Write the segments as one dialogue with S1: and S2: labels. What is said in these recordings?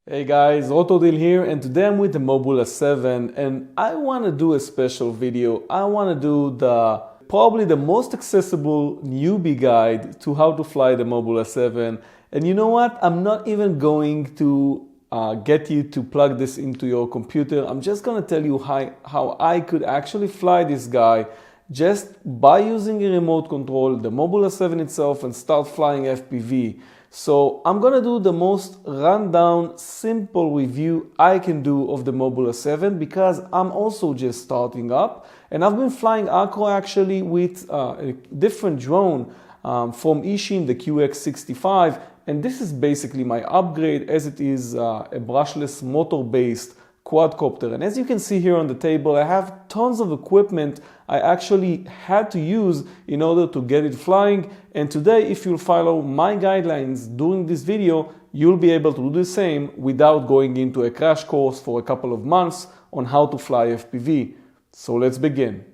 S1: Hey guys, Otodil here, and today I'm with the Mobula 7 and I want to do a special video. I want to do probably the most accessible newbie guide to how to fly the Mobula 7. And you know what? I'm not even going to get you to plug this into your computer. I'm just going to tell you how I could actually fly this guy just by using a remote control, the Mobula 7 itself, and start flying FPV. So I'm gonna do the most rundown, simple review I can do of the Mobula 7 because I'm also just starting up, and I've been flying acro actually with a different drone from Ishin, the QX65, and this is basically my upgrade as it is a brushless motor-based quadcopter. And as you can see here on the table, I have tons of equipment I actually had to use in order to get it flying. And today, if you'll follow my guidelines during this video, you'll be able to do the same without going into a crash course for a couple of months on how to fly FPV. So let's begin.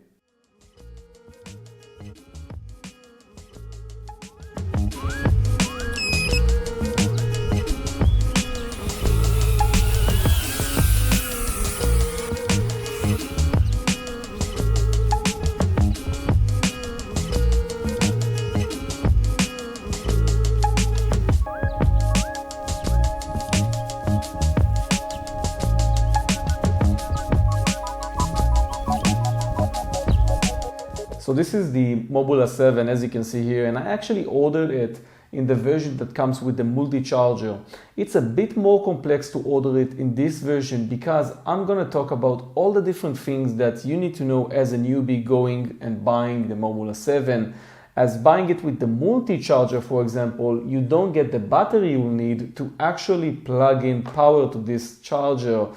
S1: So this is the Mobula 7, as you can see here, and I actually ordered it in the version that comes with the multi-charger. It's a bit more complex to order it in this version because I'm going to talk about all the different things that you need to know as a newbie going and buying the Mobula 7. As buying it with the multi-charger, for example, you don't get the battery you will need to actually plug in power to this charger.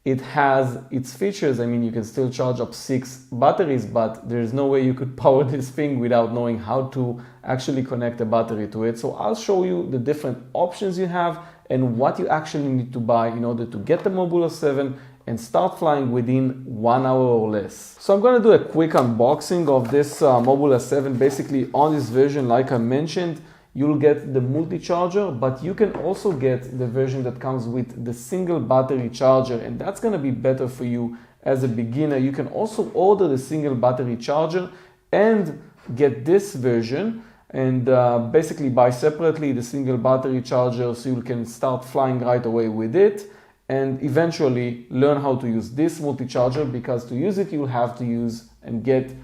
S1: It has its features. I mean, you can still charge up 6 batteries, but there's no way you could power this thing without knowing how to actually connect a battery to it. So I'll show you the different options you have and what you actually need to buy in order to get the Mobula 7 and start flying within 1 hour or less. So I'm going to do a quick unboxing of this Mobula 7. Basically on this version, like I mentioned, you'll get the multi-charger, but you can also get the version that comes with the single battery charger, and that's going to be better for you as a beginner. You can also order the single battery charger and get this version and basically buy separately the single battery charger so you can start flying right away with it and eventually learn how to use this multi-charger, because to use it you'll have to use and get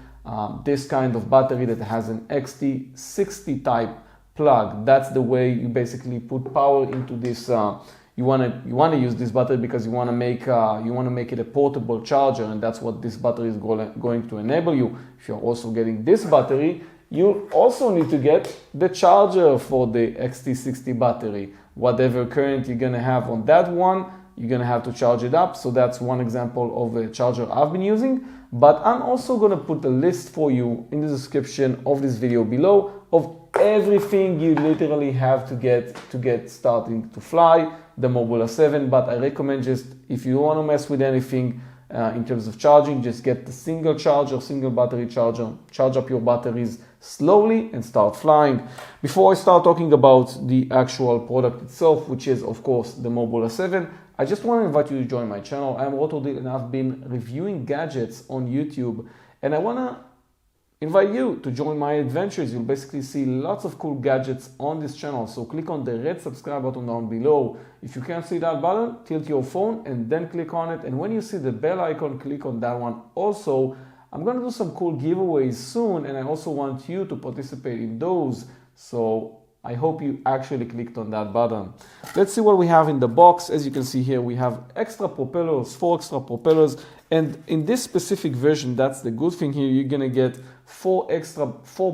S1: this kind of battery that has an XT60 type plug. That's the way you basically put power into this. You want to use this battery because you want to make it a portable charger, and that's what this battery is going to enable you. If you're also getting this battery, you also need to get the charger for the XT60 battery. Whatever current you're gonna have on that one, you're gonna have to charge it up. So that's one example of a charger I've been using. But I'm also gonna put a list for you in the description of this video below of everything you literally have to get starting to fly the Mobula 7. But I recommend, just if you don't want to mess with anything in terms of charging, just get the single charger, single battery charger, charge up your batteries slowly and start flying. Before I start talking about the actual product itself, which is of course the Mobula 7, I just want to invite you to join my channel. I'm Otodil and I've been reviewing gadgets on YouTube, and I want to invite you to join my adventures. You'll basically see lots of cool gadgets on this channel. So click on the red subscribe button down below. If you can't see that button, tilt your phone and then click on it. And when you see the bell icon, click on that one also. I'm going to do some cool giveaways soon, and I also want you to participate in those. So I hope you actually clicked on that button. Let's see what we have in the box. As you can see here, we have extra propellers, 4 extra propellers. And in this specific version, that's the good thing here, you're gonna get 4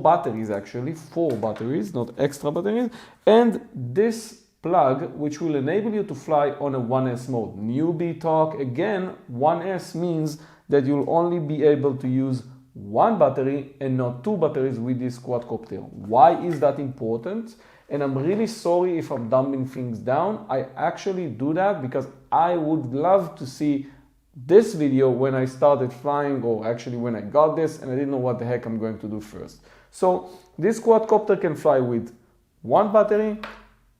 S1: batteries actually, 4 batteries, not extra batteries. And this plug, which will enable you to fly on a 1S mode. Newbie talk again, 1S means that you'll only be able to use 1 battery and not 2 batteries with this quadcopter. Why is that important? And I'm really sorry if I'm dumbing things down. I actually do that because I would love to see this video when I started flying, or actually when I got this and I didn't know what the heck I'm going to do first. So this quadcopter can fly with 1 battery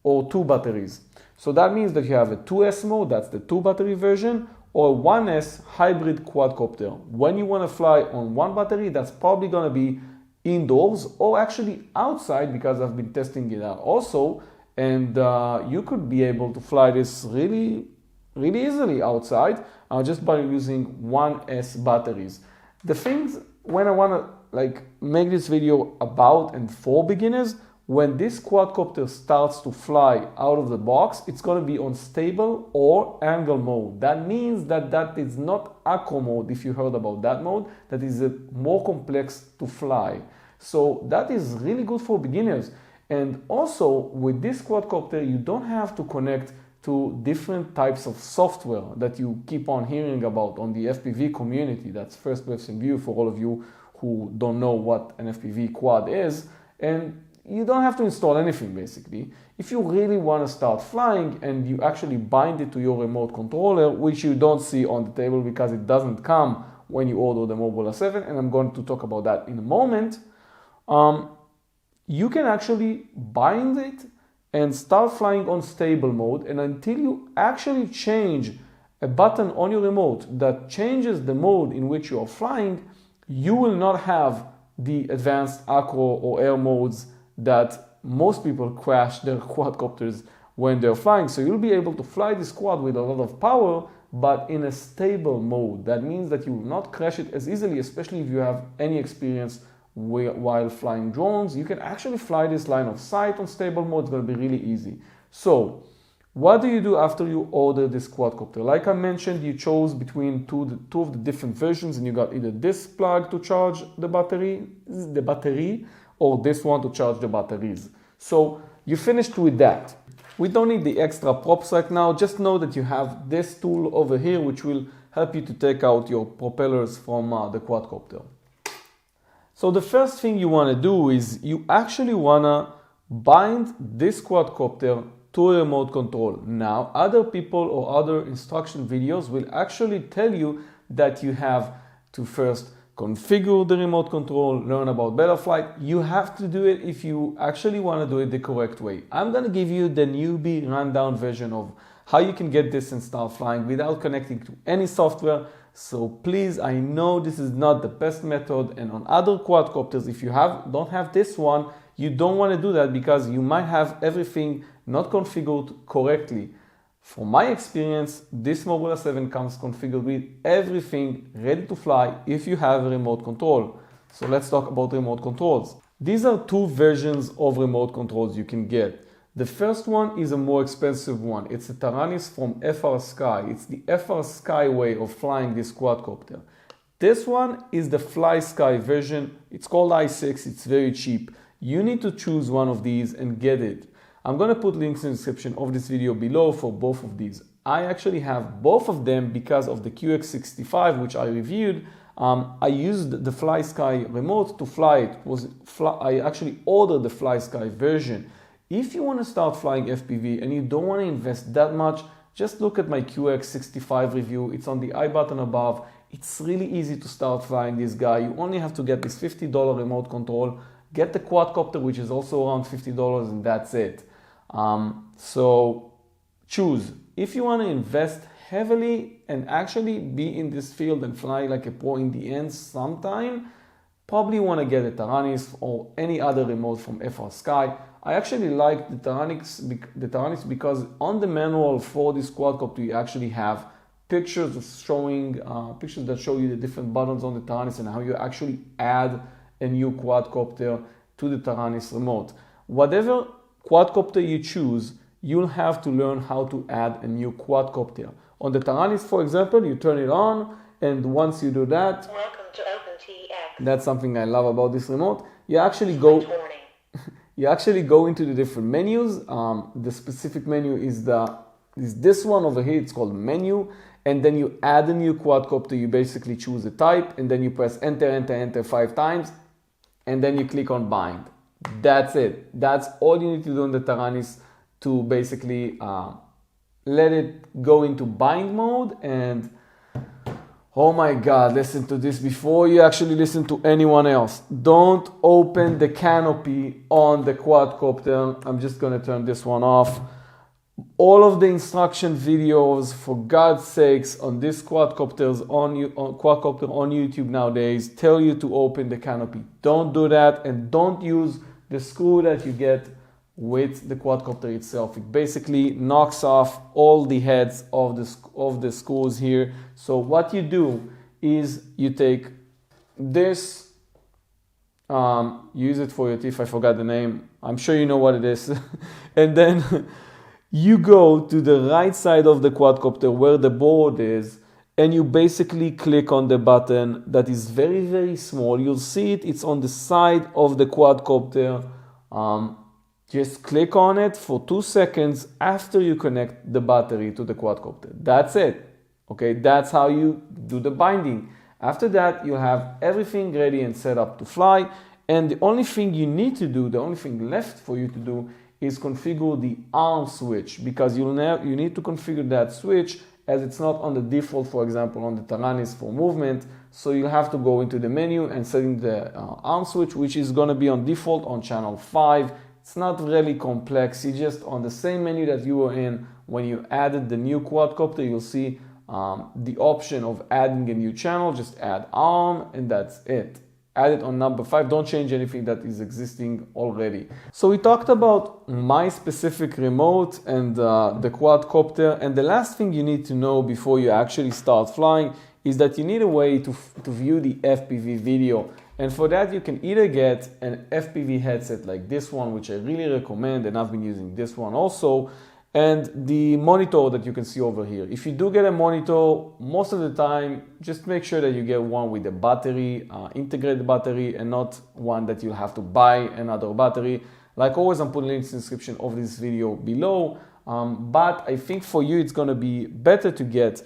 S1: or 2 batteries. So that means that you have a 2S mode, that's the 2-battery version, or 1S hybrid quadcopter. When you want to fly on 1 battery, that's probably going to be indoors or actually outside, because I've been testing it out also, and you could be able to fly this really easily outside just by using 1S batteries. The things when I want to make this video about and for beginners, when this quadcopter starts to fly out of the box, it's going to be on stable or angle mode. That means that is not acro mode, if you heard about that mode. That is more complex to fly. So that is really good for beginners. And also with this quadcopter, you don't have to connect to different types of software that you keep on hearing about on the FPV community. That's first person view for all of you who don't know what an FPV quad is. And you don't have to install anything basically. If you really want to start flying and you actually bind it to your remote controller, which you don't see on the table because it doesn't come when you order the Mobula 7, and I'm going to talk about that in a moment, you can actually bind it and start flying on stable mode, and until you actually change a button on your remote that changes the mode in which you are flying, you will not have the advanced acro or air modes that most people crash their quadcopters when they're flying. So you'll be able to fly this quad with a lot of power, but in a stable mode. That means that you will not crash it as easily, especially if you have any experience while flying drones. You can actually fly this line of sight on stable mode. It's going to be really easy. So what do you do after you order this quadcopter? Like I mentioned, you chose between two of the different versions, and you got either this plug to charge the battery, or this one to charge the batteries. So you finished with that. We don't need the extra props right now. Just know that you have this tool over here which will help you to take out your propellers from the quadcopter. So the first thing you want to do is you actually want to bind this quadcopter to a remote control. Now, other people or other instruction videos will actually tell you that you have to first configure the remote control, learn about Betaflight. You have to do it if you actually want to do it the correct way. I'm going to give you the newbie rundown version of how you can get this and start flying without connecting to any software. So please, I know this is not the best method, and on other quadcopters, if you don't have this one, you don't want to do that because you might have everything not configured correctly. From my experience, this Mobula 7 comes configured with everything ready to fly if you have a remote control. So let's talk about remote controls. These are two versions of remote controls you can get. The first one is a more expensive one. It's a Taranis from FR Sky. It's the FR Sky way of flying this quadcopter. This one is the Fly Sky version. It's called i6. It's very cheap. You need to choose one of these and get it. I'm going to put links in the description of this video below for both of these. I actually have both of them because of the QX65, which I reviewed. I used the Fly Sky remote to fly it. I actually ordered the Fly Sky version. If you want to start flying FPV and you don't want to invest that much, just look at my QX65 review. It's on the I button above. It's really easy to start flying this guy. You only have to get this $50 remote control, get the quadcopter, which is also around $50, and that's it. So choose. If you want to invest heavily and actually be in this field and fly like a pro in the end sometime, probably want to get a Taranis or any other remote from FR Sky. I actually like the Taranis because on the manual for this quadcopter you actually have pictures that show you the different buttons on the Taranis and how you actually add a new quadcopter to the Taranis remote. Whatever quadcopter you choose, you'll have to learn how to add a new quadcopter. On the Taranis, for example, you turn it on, and once you do that,
S2: welcome to OpenTX.
S1: That's something I love about this remote. You actually go into the different menus. The specific menu is this one over here. It's called menu, and then you add a new quadcopter. You basically choose a type, and then you press enter, enter, enter 5 times, and then you click on bind. That's it. That's all you need to do on the Taranis to basically let it go into bind mode. And oh my God, listen to this before you actually listen to anyone else. Don't open the canopy on the quadcopter. I'm just going to turn this one off. All of the instruction videos, for God's sakes, on this quadcopter on YouTube nowadays tell you to open the canopy. Don't do that, and don't use the screw that you get with the quadcopter itself. It basically knocks off all the heads of the screws here. So what you do is you take this, use it for your teeth, I forgot the name, I'm sure you know what it is, and then you go to the right side of the quadcopter where the board is, and you basically click on the button that is very, very small. You'll see it, it's on the side of the quadcopter. Just click on it for 2 seconds after you connect the battery to the quadcopter. That's it. Okay, that's how you do the binding. After that, you have everything ready and set up to fly. And the only thing you need to do, the only thing left for you to do, is configure the arm switch, because you need to configure that switch, as it's not on the default, for example, on the Taranis for movement. So you have to go into the menu and setting the arm switch, which is going to be on default on channel 5. It's not really complex. You just, on the same menu that you were in when you added the new quadcopter, you'll see the option of adding a new channel. Just add arm, and that's it. Add it on number 5. Don't change anything that is existing already. So we talked about my specific remote and the quadcopter. And the last thing you need to know before you actually start flying is that you need a way to view the FPV video. And for that, you can either get an FPV headset like this one, which I really recommend, and I've been using this one also, and the monitor that you can see over here. If you do get a monitor, most of the time, just make sure that you get one with a battery, integrated battery, and not one that you have to buy another battery. Like always, I'm putting links in the description of this video below. But I think for you, it's gonna be better to get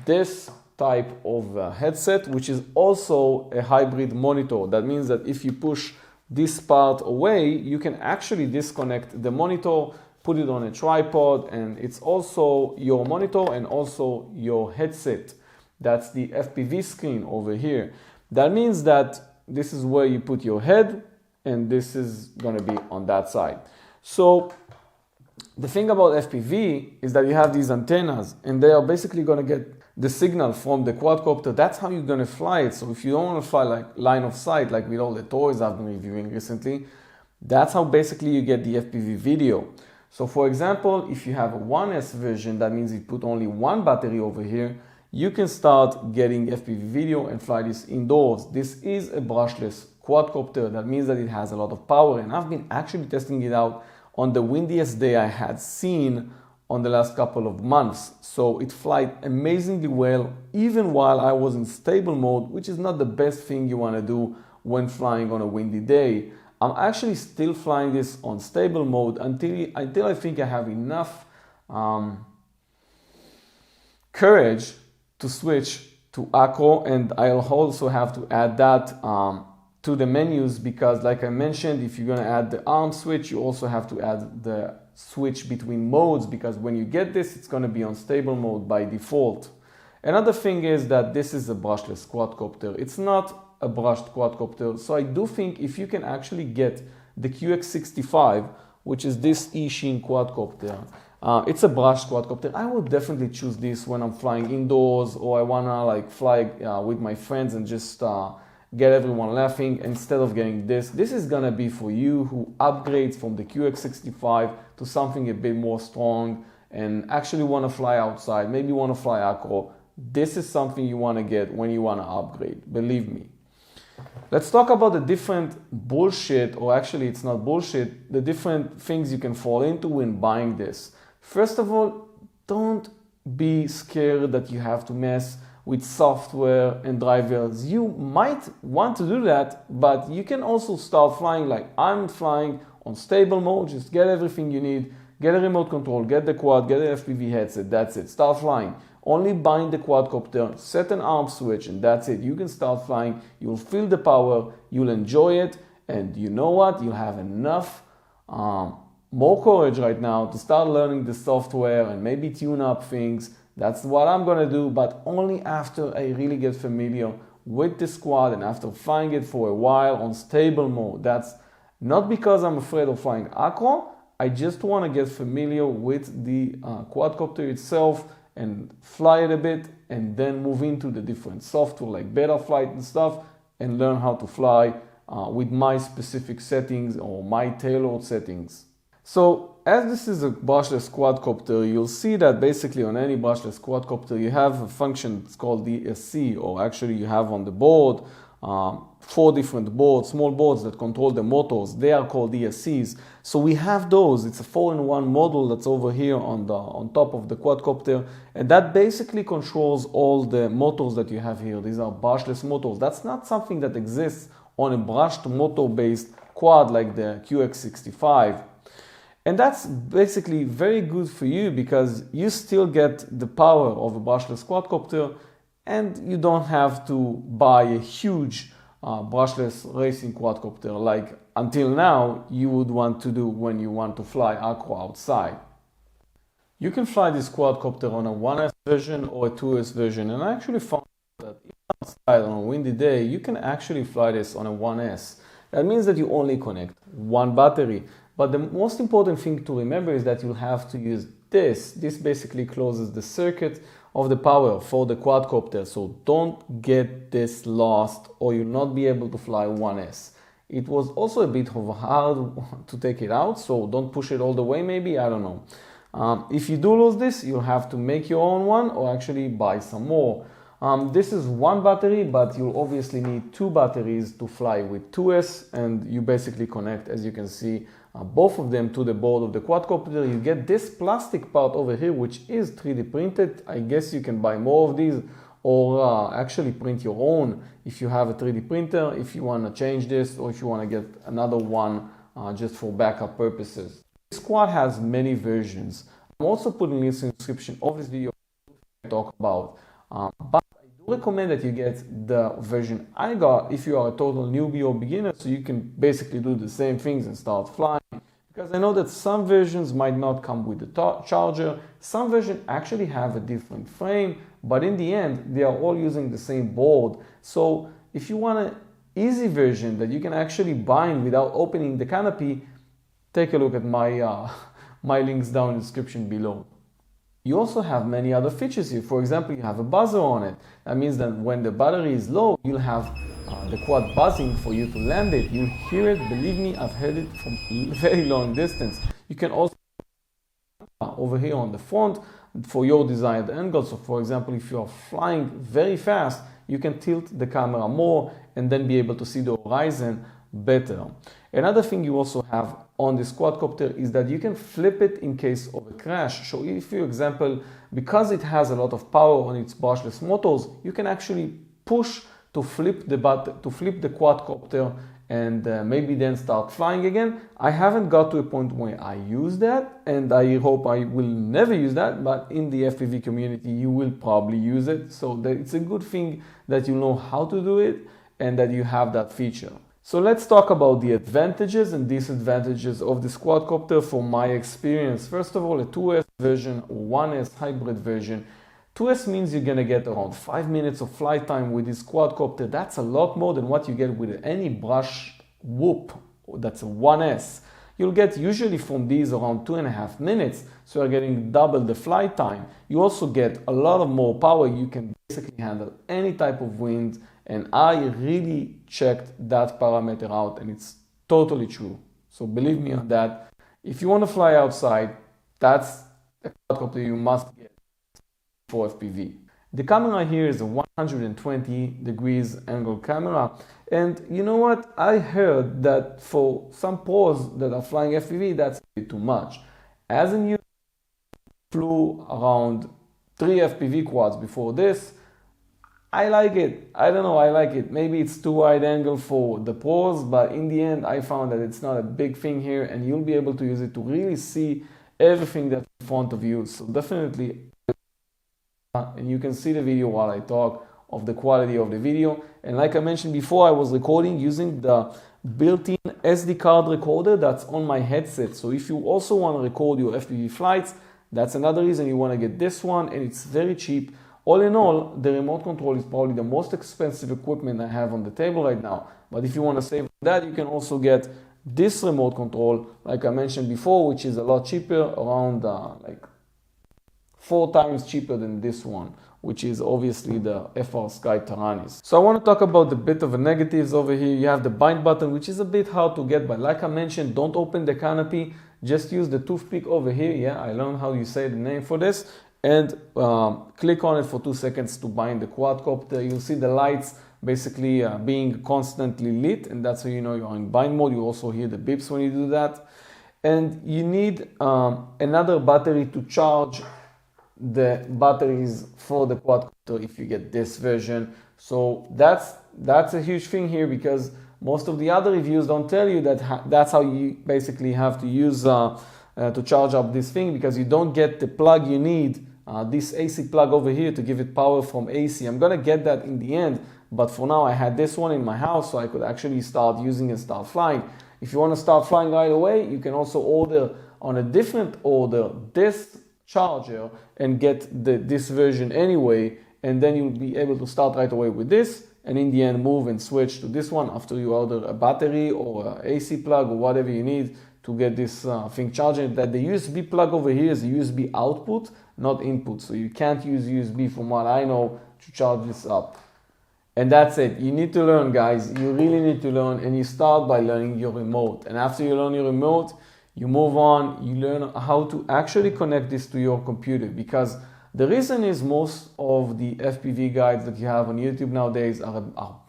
S1: this type of headset, which is also a hybrid monitor. That means that if you push this part away, you can actually disconnect the monitor, put it on a tripod, and it's also your monitor and also your headset. That's the FPV screen over here. That means that this is where you put your head, and this is gonna be on that side. So the thing about FPV is that you have these antennas, and they are basically gonna get the signal from the quadcopter. That's how you're gonna fly it. So if you don't wanna fly like line of sight, like with all the toys I've been reviewing recently, that's how basically you get the FPV video. So for example, if you have a 1S version, that means you put only one battery over here, you can start getting FPV video and fly this indoors. This is a brushless quadcopter. That means that it has a lot of power, and I've been actually testing it out on the windiest day I had seen on the last couple of months. So it flies amazingly well, even while I was in stable mode, which is not the best thing you want to do when flying on a windy day. I'm actually still flying this on stable mode until I think I have enough courage to switch to acro, and I'll also have to add that to the menus, because like I mentioned, if you're going to add the arm switch, you also have to add the switch between modes, because when you get this, it's going to be on stable mode by default. Another thing is that this is a brushless quadcopter. It's not a brushed quadcopter. So I do think if you can actually get the QX65, which is this eSheen quadcopter, it's a brushed quadcopter. I would definitely choose this when I'm flying indoors, or I wanna like fly with my friends and just get everyone laughing instead of getting this. This is gonna be for you who upgrades from the QX65 to something a bit more strong and actually wanna fly outside, maybe wanna fly acro. This is something you wanna get when you wanna upgrade, believe me. Let's talk about the different bullshit, or actually it's not bullshit, the different things you can fall into when buying this. First of all, don't be scared that you have to mess with software and drivers. You might want to do that, but you can also start flying like I'm flying on stable mode. Just get everything you need, get a remote control, get the quad, get an FPV headset, that's it, start flying. Only bind the quadcopter, set an arm switch, and that's it. You can start flying, you'll feel the power, you'll enjoy it, and you know what? You'll have enough more courage right now to start learning the software and maybe tune up things. That's what I'm gonna do, but only after I really get familiar with the squad and after flying it for a while on stable mode. That's not because I'm afraid of flying acro. I just want to get familiar with the quadcopter itself and fly it a bit, and then move into the different software like Betaflight and stuff, and learn how to fly with my specific settings or my tailored settings. So as this is a brushless quadcopter, you'll see that basically on any brushless quadcopter you have a function, it's called DSC, or actually you have on the board 4 different boards, small boards that control the motors. They are called DSCs. So we have those. It's a 4-in-1 model that's over here on top of the quadcopter, and that basically controls all the motors that you have here. These are brushless motors. That's not something that exists on a brushed motor-based quad like the QX65. And that's basically very good for you because you still get the power of a brushless quadcopter, and you don't have to buy a huge brushless racing quadcopter like until now you would want to do when you want to fly aqua outside. You can fly this quadcopter on a 1S version or a 2S version, and I actually found that even outside on a windy day you can actually fly this on a 1S. That means that you only connect one battery. But the most important thing to remember is that you'll have to use this. This basically closes the circuit of the power for the quadcopter. So don't get this lost or you'll not be able to fly 1S. It was also a bit hard to take it out, so don't push it all the way maybe, I don't know. If you do lose this, you'll have to make your own one or actually buy some more. This is one battery, but you'll obviously need 2 batteries to fly with 2S, and you basically connect, as you can see, both of them to the board of the quadcopter. You get this plastic part over here, which is 3D printed. I guess you can buy more of these or actually print your own if you have a 3D printer, if you want to change this, or if you want to get another one just for backup purposes. This quad has many versions. I'm also putting links in the description of this video to talk about. But I do recommend that you get the version I got if you are a total newbie or beginner, so you can basically do the same things and start flying. Because I know that some versions might not come with the charger, some versions actually have a different frame, but in the end they are all using the same board. So if you want an easy version that you can actually bind without opening the canopy, take a look at my my links down in the description below. You also have many other features here. For example, you have a buzzer on it. That means that when the battery is low, you'll have the quad buzzing for you to land it. You'll hear it. Believe me, I've heard it from a very long distance. You can also over here on the front for your desired angle. So for example, if you are flying very fast, you can tilt the camera more and then be able to see the horizon better. Another thing you also have on this quadcopter is that you can flip it in case of a crash. So if, for example, because it has a lot of power on its brushless motors, you can actually push to flip the quadcopter and maybe then start flying again. I haven't got to a point where I use that, and I hope I will never use that, but in the FPV community you will probably use it. So it's a good thing that you know how to do it and that you have that feature. So let's talk about the advantages and disadvantages of this quadcopter from my experience. First of all, a 2S version or 1S hybrid version. 2S means you're gonna get around 5 minutes of flight time with this quadcopter. That's a lot more than what you get with any brush whoop. That's a 1S. You'll get usually from these around 2.5 minutes, so you're getting double the flight time. You also get a lot of more power. You can basically handle any type of wind, and I really checked that parameter out and it's totally true. So believe me on that. If you want to fly outside, that's a quadcopter you must get for FPV. The camera here is a 120 degrees angle camera, and you know what? I heard that for some pros that are flying FPV, that's a bit too much. As in, you flew around 3 FPV quads before this. I like it. I don't know, I like it. Maybe it's too wide angle for the pros, but in the end I found that it's not a big thing here, and you'll be able to use it to really see everything that's in front of you. So definitely, and you can see the video while I talk of the quality of the video. And like I mentioned before, I was recording using the built-in SD card recorder that's on my headset. So if you also want to record your FPV flights, that's another reason you want to get this one, and it's very cheap. All in all, the remote control is probably the most expensive equipment I have on the table right now. But if you want to save that, you can also get this remote control, like I mentioned before, which is a lot cheaper, around like 4 times cheaper than this one, which is obviously the FR Sky Taranis. So I want to talk about the bit of the negatives over here. You have the bind button, which is a bit hard to get, but like I mentioned, don't open the canopy, just use the toothpick over here. Yeah, I learned how you say the name for this, and click on it for 2 seconds to bind the quadcopter. You'll see the lights basically being constantly lit, and that's how you know you're in bind mode. You also hear the beeps when you do that. And you need another battery to charge the batteries for the quadcopter if you get this version. So that's a huge thing here, because most of the other reviews don't tell you that that's how you basically have to use to charge up this thing, because you don't get the plug you need, this AC plug over here to give it power from AC. I'm gonna get that in the end, but for now I had this one in my house so I could actually start using and start flying. If you want to start flying right away, you can also order on a different order this charger and get this version anyway, and then you'll be able to start right away with this, and in the end move and switch to this one after you order a battery or a AC plug or whatever you need to get this thing charging. That the USB plug over here is a USB output, not input, so you can't use USB from what I know to charge this up. And that's it. You need to learn, guys. You really need to learn, and you start by learning your remote, and after you learn your remote, you move on, you learn how to actually connect this to your computer, because the reason is most of the FPV guides that you have on YouTube nowadays are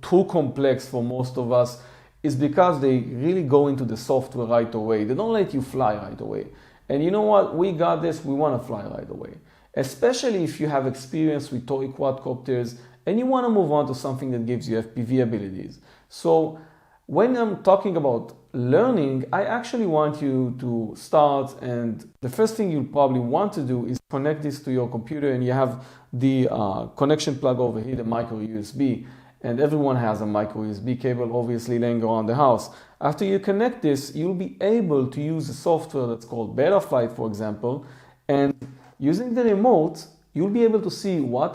S1: too complex for most of us, is because they really go into the software right away. They don't let you fly right away. And you know what? We got this, we want to fly right away. Especially if you have experience with toy quadcopters and you want to move on to something that gives you FPV abilities. So when I'm talking about learning, I actually want you to start, and the first thing you'll probably want to do is connect this to your computer, and you have the connection plug over here, the micro USB, and everyone has a micro USB cable obviously laying around the house. After you connect this, you'll be able to use a software that's called Betaflight, for example, and using the remote, you'll be able to see what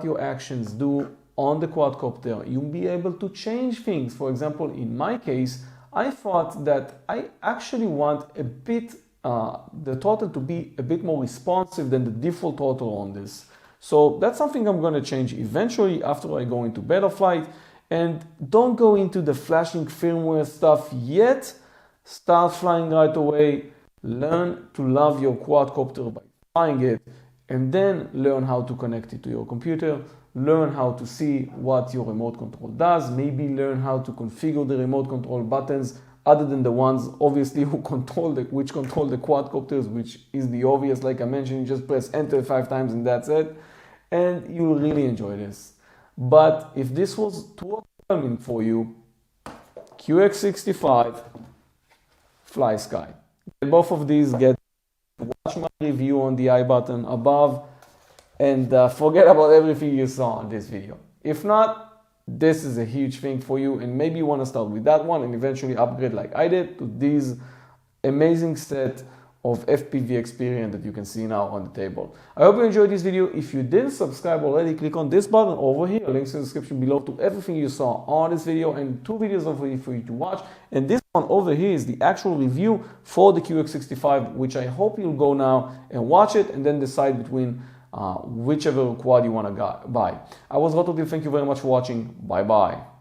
S1: your actions do on the quadcopter. You'll be able to change things. For example, in my case, I thought that I actually want a bit the throttle to be a bit more responsive than the default throttle on this. So that's something I'm going to change eventually after I go into Betaflight. And don't go into the flashing firmware stuff yet. Start flying right away. Learn to love your quadcopter by flying it, and then learn how to connect it to your computer. Learn how to see what your remote control does. Maybe learn how to configure the remote control buttons other than the ones obviously which control the quadcopters, which is the obvious. Like I mentioned, you just press enter 5 times and that's it, and you'll really enjoy this. But if this was too overwhelming for you, QX65, Fly Sky. Both of these, watch my review on the I button above, and forget about everything you saw in this video. If not, this is a huge thing for you, and maybe you want to start with that one and eventually upgrade like I did to these amazing set of FPV experience that you can see now on the table. I hope you enjoyed this video. If you didn't subscribe already, click on this button over here, links in the description below to everything you saw on this video, and 2 videos over here for you to watch. And this one over here is the actual review for the QX65, which I hope you'll go now and watch it and then decide between whichever quad you want to buy. I was Rototil. Thank you very much for watching. Bye bye.